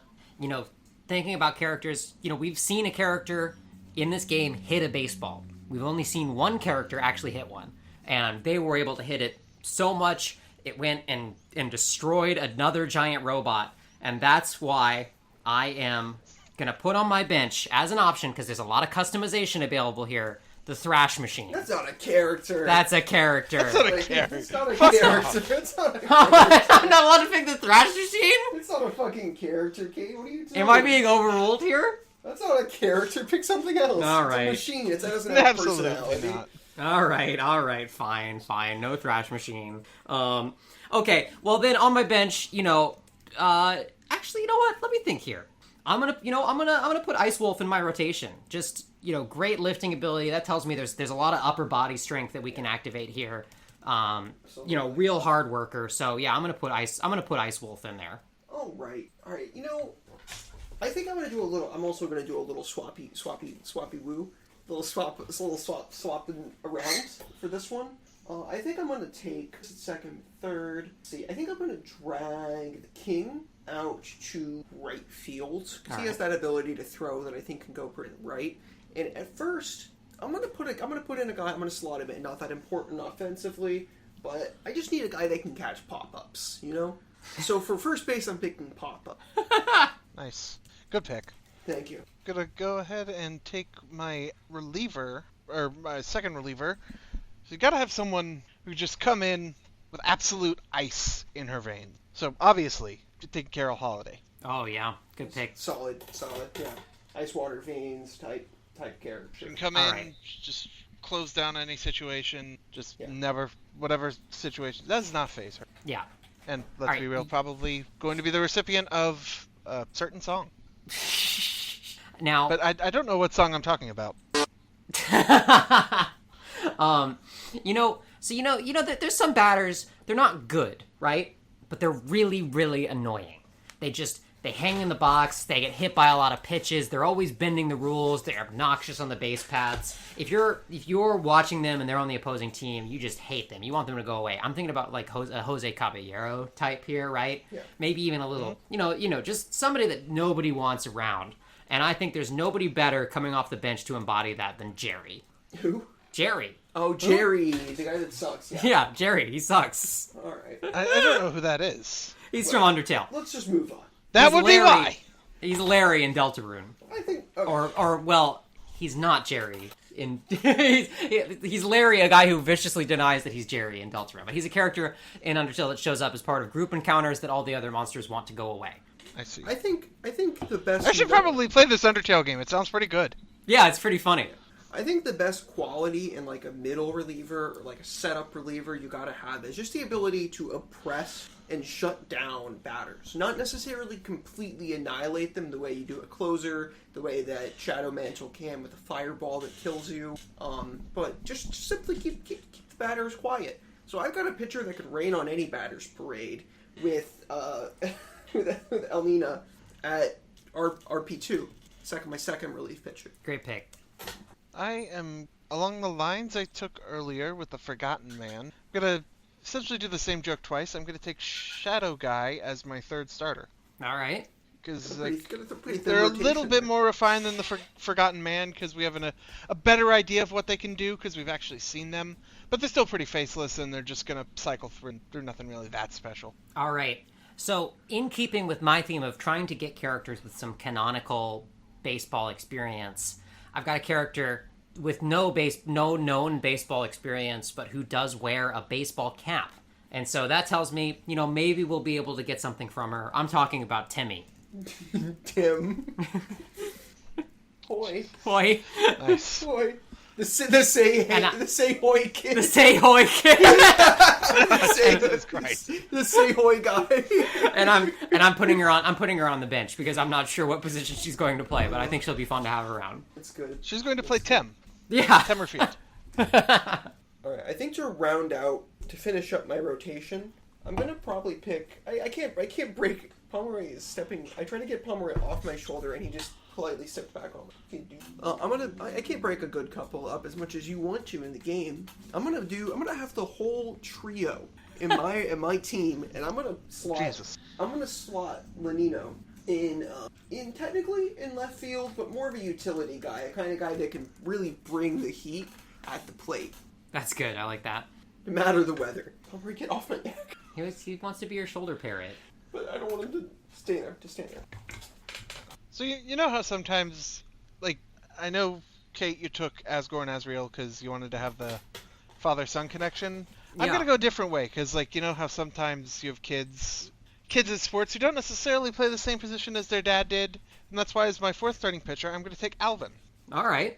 thinking about characters, we've seen a character in this game hit a baseball. We've only seen one character actually hit one. And they were able to hit it so much, it went and destroyed another giant robot. And that's why I am going to put on my bench as an option, because there's a lot of customization available here, the Thrash Machine. That's not a character. That's a character. That's not a character. It's not a character. It's not a character. I'm not allowed to pick the Thrash Machine? It's not a fucking character, Kate. What are you doing? Am I being overruled here? That's not a character. Pick something else. All right. It's a machine. It doesn't have Absolutely personality. not. All right. Fine. No Thrash Machine. Okay. Well, then on my bench, actually, you know what? Let me think here. I'm gonna put Ice Wolf in my rotation. Just, great lifting ability. That tells me there's a lot of upper body strength that we can activate here. Real hard worker. So yeah, I'm gonna put Ice Wolf in there. All right. I think I'm also gonna do a little swappy woo. Swapping around for this one. I think I'm gonna take second, third. I think I'm gonna drag the King out to right field because he has that ability to throw that I think can go pretty right. And at first, I'm gonna put in a guy. I'm gonna slot him in. Not that important offensively, but I just need a guy that can catch pop-ups. So for first base, I'm picking pop-up. Nice. Good pick. Thank you. Gonna go ahead and take my reliever, or my second reliever. So you gotta have someone who just come in with absolute ice in her veins. So obviously, take Carol Holiday. Oh yeah, good pick. Solid, yeah. Ice water veins type character. She can come in, just close down any situation, never, whatever situation. That does not faze her. Yeah. And let's be real, probably going to be the recipient of a certain song. Now, but I don't know what song I'm talking about. There's some batters, they're not good, right? But they're really, really annoying. They hang in the box, they get hit by a lot of pitches, they're always bending the rules, they're obnoxious on the base paths. If you're watching them and they're on the opposing team, you just hate them. You want them to go away. I'm thinking about like Jose Caballero type here, right? Yeah. Maybe even a little, just somebody that nobody wants around. And I think there's nobody better coming off the bench to embody that than Jerry. Who? Jerry. Oh, Jerry, the guy that sucks. Yeah, Jerry, he sucks. All right. I don't know who that is. He's from Undertale. Let's just move on. That would be why. He's Larry in Deltarune. I think... Okay. Or well, he's not Jerry. He's Larry, a guy who viciously denies that he's Jerry in Deltarune. But he's a character in Undertale that shows up as part of group encounters that all the other monsters want to go away. I see. I think the best... I should probably play this Undertale game. It sounds pretty good. Yeah, it's pretty funny. I think the best quality in like a middle reliever or like a setup reliever you gotta have is just the ability to oppress and shut down batters. Not necessarily completely annihilate them the way you do a closer, the way that Shadow Mantle can with a fireball that kills you, but just simply keep the batters quiet. So I've got a pitcher that could rain on any batter's parade with with Elnina at RP2, my second relief pitcher. Great pick. I am along the lines I took earlier with the Forgotten Man. I'm going to essentially do the same joke twice. I'm going to take Shadow Guy as my third starter. All right. Because they're a little bit more refined than the Forgotten Man because we have a better idea of what they can do because we've actually seen them. But they're still pretty faceless and they're just going to cycle through nothing really that special. All right. So in keeping with my theme of trying to get characters with some canonical baseball experience, I've got a character with no known baseball experience, but who does wear a baseball cap. And so that tells me, maybe we'll be able to get something from her. I'm talking about Timmy. Tim. Hoy. Hoy. Nice. Hoy. The say hoy kid. The say hoy kid. Jesus Christ. The say hoy guy. and I'm putting her on the bench because I'm not sure what position she's going to play, but I think she'll be fun to have around. That's good. She's going to play Tim. Yeah. Timmerfield. All right. I think to round out to finish up my rotation, I'm gonna probably pick. I can't break. Pomeroy is stepping. I try to get Pomeroy off my shoulder, and he just politely steps back on me. I can't break a good couple up as much as you want to in the game. I'm gonna have the whole trio in my team, and I'm gonna slot Lenino in technically in left field, but more of a utility guy, a kind of guy that can really bring the heat at the plate. That's good. I like that. No matter the weather. Pomeroy, get off my neck. He wants to be your shoulder parrot. But I don't want him to stay there. To stand there. So you know how sometimes, like, I know, Kate, you took Asgore and Asriel because you wanted to have the father-son connection. I'm going to go a different way because, like, you know how sometimes you have kids in sports who don't necessarily play the same position as their dad did, and that's why as my fourth starting pitcher, I'm going to take Alvin. All right,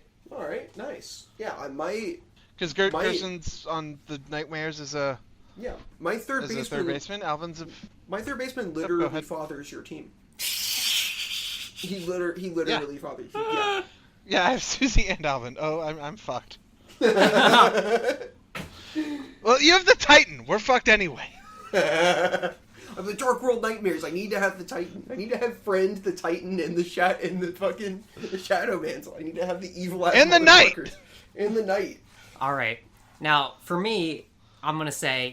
nice. Yeah, I might... Because Gerson's on the Nightmares is a... Yeah, my third baseman. Alvin's my third baseman literally fathers your team. He literally fathers you. Yeah. Yeah, I have Susie and Alvin. Oh, I'm fucked. Well, you have the Titan. We're fucked anyway. Of the Dark World Nightmares, I need to have the Titan. I need to have Friend, the Titan, and the Shadow Mantle. I need to have the evil and the Knight. And the Knight. All right. Now, for me, I'm going to say,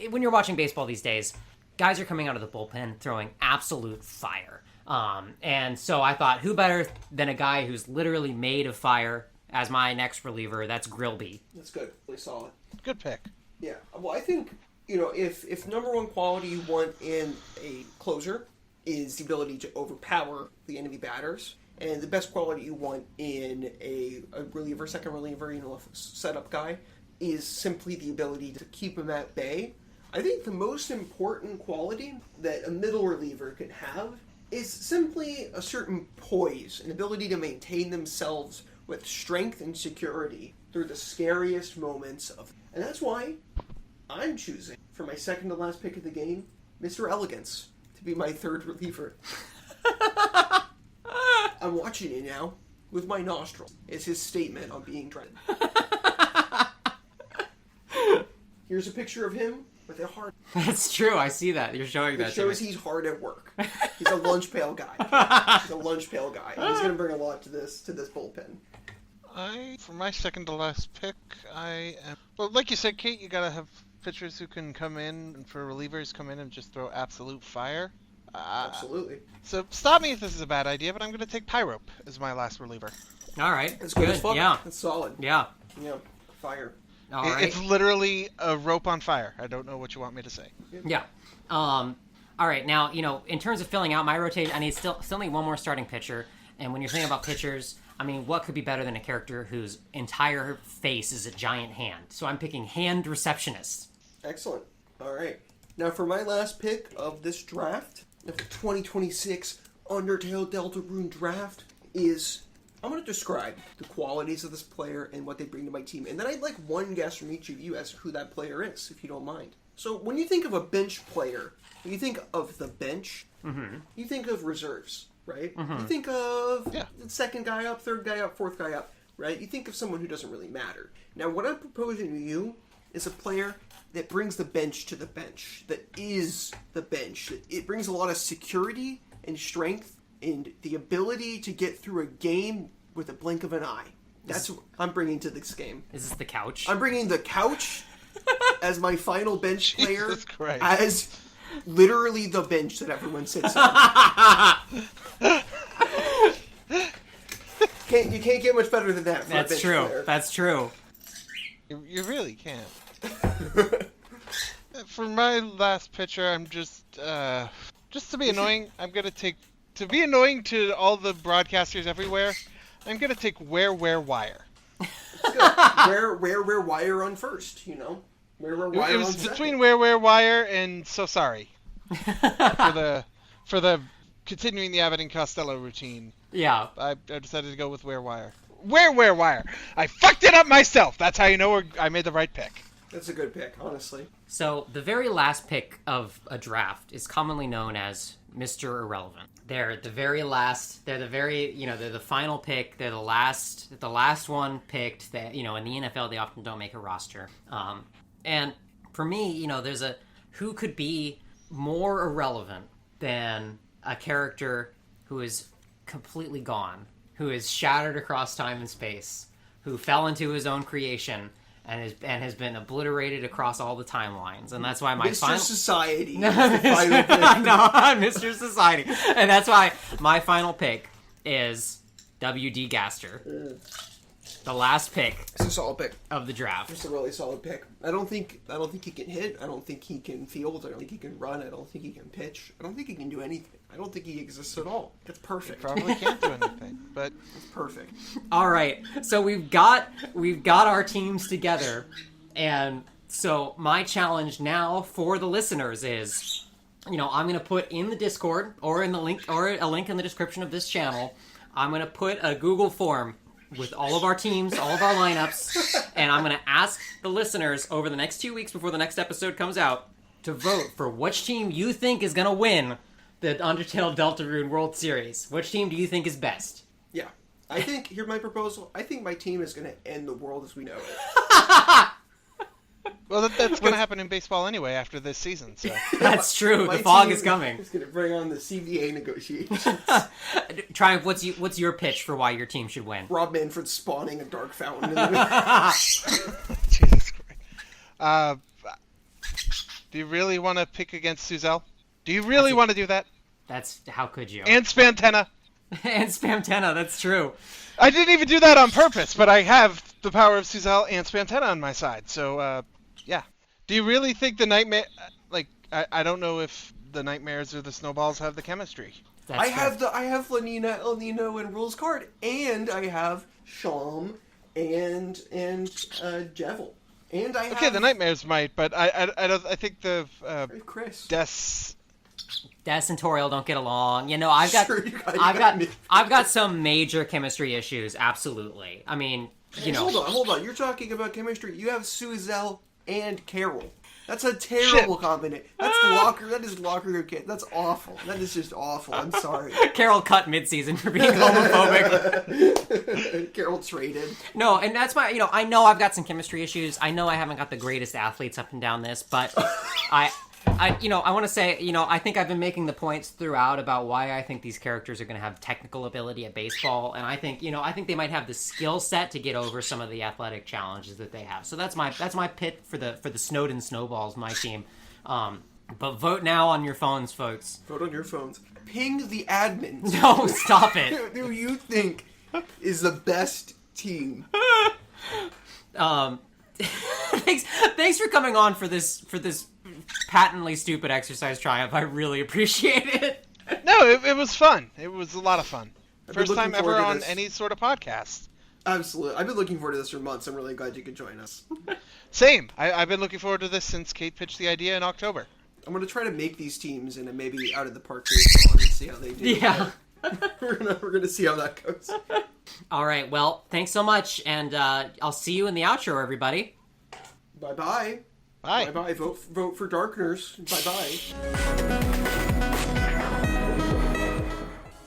when you're watching baseball these days, guys are coming out of the bullpen throwing absolute fire. And so I thought, who better than a guy who's literally made of fire as my next reliever? That's Grilby. That's good. Really solid. Good pick. Yeah. Well, I think, if number one quality you want in a closer is the ability to overpower the enemy batters, and the best quality you want in a reliever, second reliever, a setup guy, is simply the ability to keep him at bay. I think the most important quality that a middle reliever can have is simply a certain poise, an ability to maintain themselves with strength and security through the scariest moments of... And that's why I'm choosing, for my second to last pick of the game, Mr. Elegance to be my third reliever. I'm watching it now with my nostrils. It's his statement on being dreaded. Here's a picture of him with a heart. That's true. I see that. You're showing that. It shows he's hard at work. He's a lunch pail guy. He's a lunch pail guy. And he's going to bring a lot to this bullpen. For my second to last pick, well, like you said, Kate, you got to have pitchers who can come in, and for relievers, come in and just throw absolute fire. Absolutely. So stop me if this is a bad idea, but I'm going to take Pyrope as my last reliever. All right. That's good as fuck. Yeah. That's solid. Yeah. Yeah. Fire. All right. It's literally a rope on fire. I don't know what you want me to say. Yeah. All right. Now, in terms of filling out my rotation, I still need one more starting pitcher. And when you're thinking about pitchers, I mean, what could be better than a character whose entire face is a giant hand? So I'm picking hand receptionist. Excellent. All right. Now for my last pick of this draft, the 2026 Undertale Deltarune draft is... I'm going to describe the qualities of this player and what they bring to my team. And then I'd like one guess from each of you as to who that player is, if you don't mind. So when you think of a bench player, when you think of the bench, you think of reserves, right? You think of the second guy up, third guy up, fourth guy up, right? You think of someone who doesn't really matter. Now what I'm proposing to you is a player that brings the bench to the bench, that is the bench. It brings a lot of security and strength and the ability to get through a game with a blink of an eye. That's what I'm bringing to this game. Is this the couch? I'm bringing the couch as my final bench player, Jesus Christ. as literally the bench that everyone sits on. You can't get much better than that for a bench player. That's true. You really can't. For my last pitcher, I'm just to be annoying, I'm going to take... To be annoying to all the broadcasters everywhere, I'm going to take Where, Wire. Good. Where, Wire on first, Where, Wire It on was second. between Where, Wire and So Sorry. for the continuing the Abbott and Costello routine. Yeah. I decided to go with Where, Wire. Where, Wire. I fucked it up myself. That's how you know I made the right pick. That's a good pick, honestly. So the very last pick of a draft is commonly known as Mr. Irrelevant. They're the very last. They're the final pick. They're the last one picked. That in the NFL they often don't make a roster. And for me, there's who could be more irrelevant than a character who is completely gone, who is shattered across time and space, who fell into his own creation. And has been obliterated across all the timelines, and that's why my Mr. Society. No, Mr. Society, and that's why my final pick is W.D. Gaster, the last pick. It's a solid pick of the draft. It's a really solid pick. I don't think he can hit. I don't think he can field. I don't think he can run. I don't think he can pitch. I don't think he can do anything. I don't think he exists at all. That's perfect. He probably can't do anything, but it's perfect. All right, so we've got our teams together, and so my challenge now for the listeners is, I'm going to put in the Discord or in the link or a link in the description of this channel. I'm going to put a Google form with all of our teams, all of our lineups, and I'm going to ask the listeners over the next 2 weeks before the next episode comes out to vote for which team you think is going to win the Undertale Deltarune World Series. Which team do you think is best? Yeah. I think, here's my proposal. I think my team is going to end the world as we know it. Well, that's going to happen in baseball anyway after this season. So that's true. The fog is coming. It's going to bring on the CBA negotiations. Triumph, what's your pitch for why your team should win? Rob Manfred spawning a dark fountain. Jesus Christ. Do you really want to pick against Suzelle? Do you really want to do that? That's how could you? And Spamtenna. And Spamtenna, that's true. I didn't even do that on purpose, but I have the power of Suzelle and Spamtenna on my side. So, yeah. Do you really think the Nightmare... I don't know if the Nightmares or the Snowballs have the chemistry. I have Lanina, El Nino, and Rules card, and I have Sham and Jevil. And I have... Okay, the Nightmares might, but I think the... Chris. Des and Toriel don't get along. I've got some major chemistry issues. Absolutely. I mean, Hold on. You're talking about chemistry. You have Suzelle and Carol. That's a terrible combination. That is locker room kid. That's awful. That is just awful. I'm sorry. Carol cut mid-season for being homophobic. Carol traded. No, and that's why, I know I've got some chemistry issues. I know I haven't got the greatest athletes up and down this, but I want to say, I think I've been making the points throughout about why I think these characters are going to have technical ability at baseball, and I think they might have the skill set to get over some of the athletic challenges that they have. So that's my pick for the Snowden Snowballs, my team. But vote now on your phones, folks. Vote on your phones. Ping the admins. No, stop it. Who you think is the best team? Thanks for coming on for this patently stupid exercise, Triumph. I really appreciate it. No, it was fun. It was a lot of fun. First time looking forward ever to on this. any sort of podcast. Absolutely. I've been looking forward to this for months. I'm really glad you could join us. Same. I've been looking forward to this since Kate pitched the idea in October. I'm going to try to make these teams and maybe out of the park baseball and see how they do. Yeah. We're gonna see how that goes. All right. Well, thanks so much, and I'll see you in the outro, everybody. Bye-bye. Bye. Bye-bye. Vote for Darkners. Bye-bye.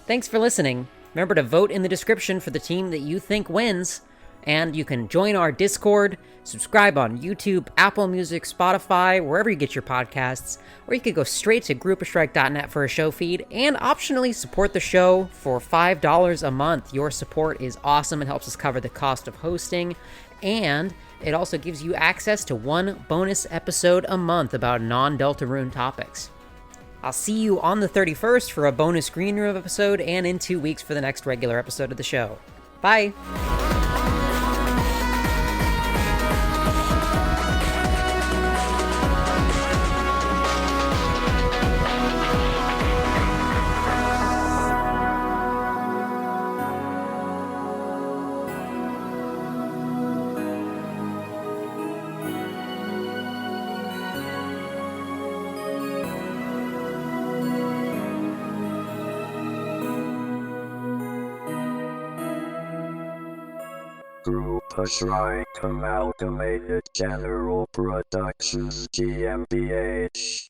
Thanks for listening. Remember to vote in the description for the team that you think wins. And you can join our Discord, subscribe on YouTube, Apple Music, Spotify, wherever you get your podcasts, or you could go straight to groupostrike.net for a show feed, and optionally support the show for $5 a month. Your support is awesome. It helps us cover the cost of hosting, and it also gives you access to one bonus episode a month about non-Deltarune topics. I'll see you on the 31st for a bonus Green Room episode, and in 2 weeks for the next regular episode of the show. Bye! Strike Amalgamated General Productions GmbH